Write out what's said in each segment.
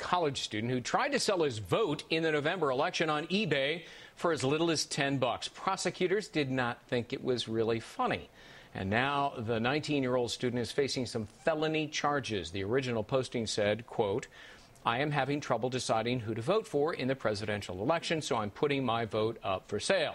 college student who tried to sell his vote in the November election on eBay for as little as $10. Prosecutors did not think it was really funny. And now the 19-year-old student is facing some felony charges. The original posting said, quote, "I am having trouble deciding who to vote for in the presidential election, so I'm putting my vote up for sale."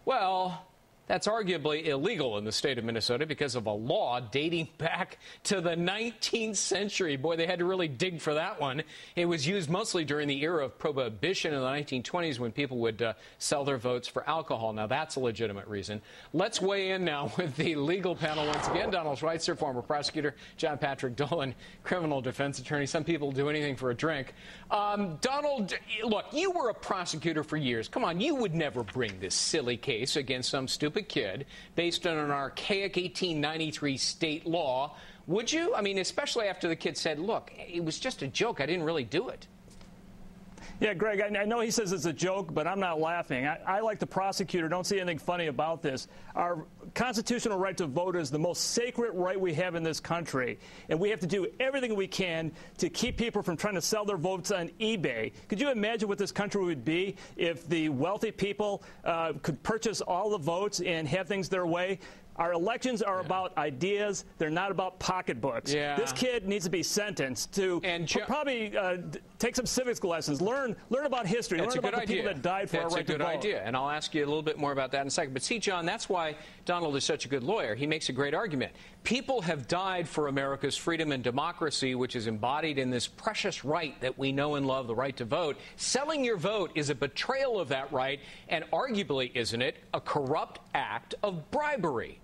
Well, that's arguably illegal in the state of Minnesota because of a law dating back to the 19th century. Boy, they had to really dig for that one. It was used mostly during the era of prohibition in the 1920s when people would sell their votes for alcohol. Now, that's a legitimate reason. Let's weigh in now with the legal panel once again. Donald Schweitzer, former prosecutor, John Patrick Dolan, criminal defense attorney. Some people do anything for a drink. Donald, look, you were a prosecutor for years. Come on, you would never bring this silly case against some stupid kid based on an archaic 1893 state law, would you? I mean, especially after the kid said, look, it was just a joke. I didn't really do it. Yeah, Greg, I know he says it's a joke, but I'm not laughing. I like the prosecutor, don't see anything funny about this. Our constitutional right to vote is the most sacred right we have in this country, and we have to do everything we can to keep people from trying to sell their votes on eBay. Could you imagine what this country would be if the wealthy people could purchase all the votes and have things their way? Our elections are about ideas. They're not about pocketbooks. Yeah. This kid needs to be sentenced to probably take some civics lessons, learn about history, learn about the people that died for our right to vote. That's a good idea, and I'll ask you a little bit more about that in a second. But see, John, that's why Donald is such a good lawyer. He makes a great argument. People have died for America's freedom and democracy, which is embodied in this precious right that we know and love, the right to vote. Selling your vote is a betrayal of that right, and arguably, isn't it, a corrupt act of bribery.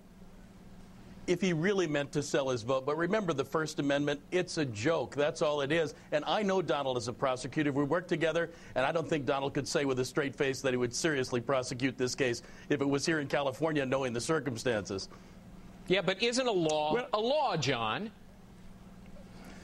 If he really meant to sell his vote. But remember the First Amendment, it's a joke. That's all it is. And I know Donald as a prosecutor. We worked together, and I don't think Donald could say with a straight face that he would seriously prosecute this case if it was here in California, knowing the circumstances. Yeah, but isn't a law a law, John?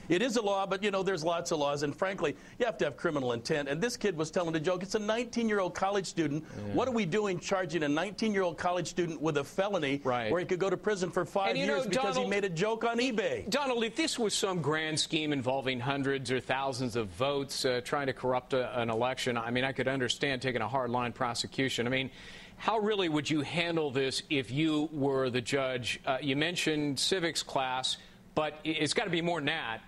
It is a law, but, you know, there's lots of laws, and frankly, you have to have criminal intent. And this kid was telling a joke. It's a 19-year-old college student. Yeah. What are we doing charging a 19-year-old college student with a felony where he could go to prison for 5 years because he made a joke on eBay? Donald, if this was some grand scheme involving hundreds or thousands of votes trying to corrupt an election, I mean, I could understand taking a hard-line prosecution. I mean, how really would you handle this if you were the judge? You mentioned civics class, but it's got to be more than that.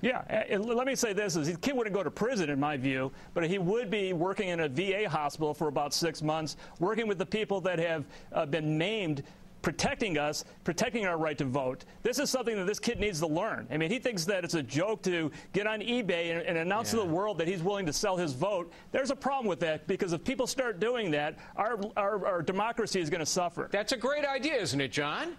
Yeah, and let me say this, is the kid wouldn't go to prison in my view, but he would be working in a VA hospital for about 6 months, working with the people that have been named, protecting us, protecting our right to vote. This is something that this kid needs to learn. I mean, he thinks that it's a joke to get on eBay and announce to the world that he's willing to sell his vote. There's a problem with that, because if people start doing that, our democracy is going to suffer. That's a great idea, isn't it, John?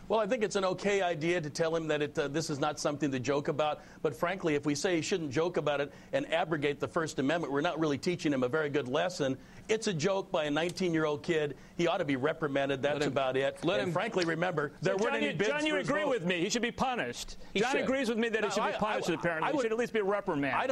Well, I think it's an okay idea to tell him that this is not something to joke about. But frankly, if we say he shouldn't joke about it and abrogate the First Amendment, we're not really teaching him a very good lesson. It's a joke by a 19-year-old kid. He ought to be reprimanded. That's about it. And frankly, remember, there weren't any bids for his vote. John, you agree with me. He should be punished. John agrees with me that he should be punished, apparently. He should at least be reprimanded. I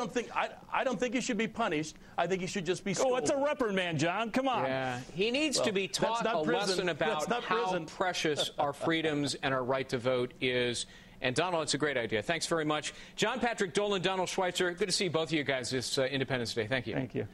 don't think he should be punished. I think he should just be schooled. Oh, it's a reprimand, John. Come on. Yeah. He needs to be taught a lesson about how precious our freedoms and our right to vote is. And, Donald, it's a great idea. Thanks very much. John Patrick Dolan, Donald Schweitzer, good to see both of you guys this Independence Day. Thank you. Thank you.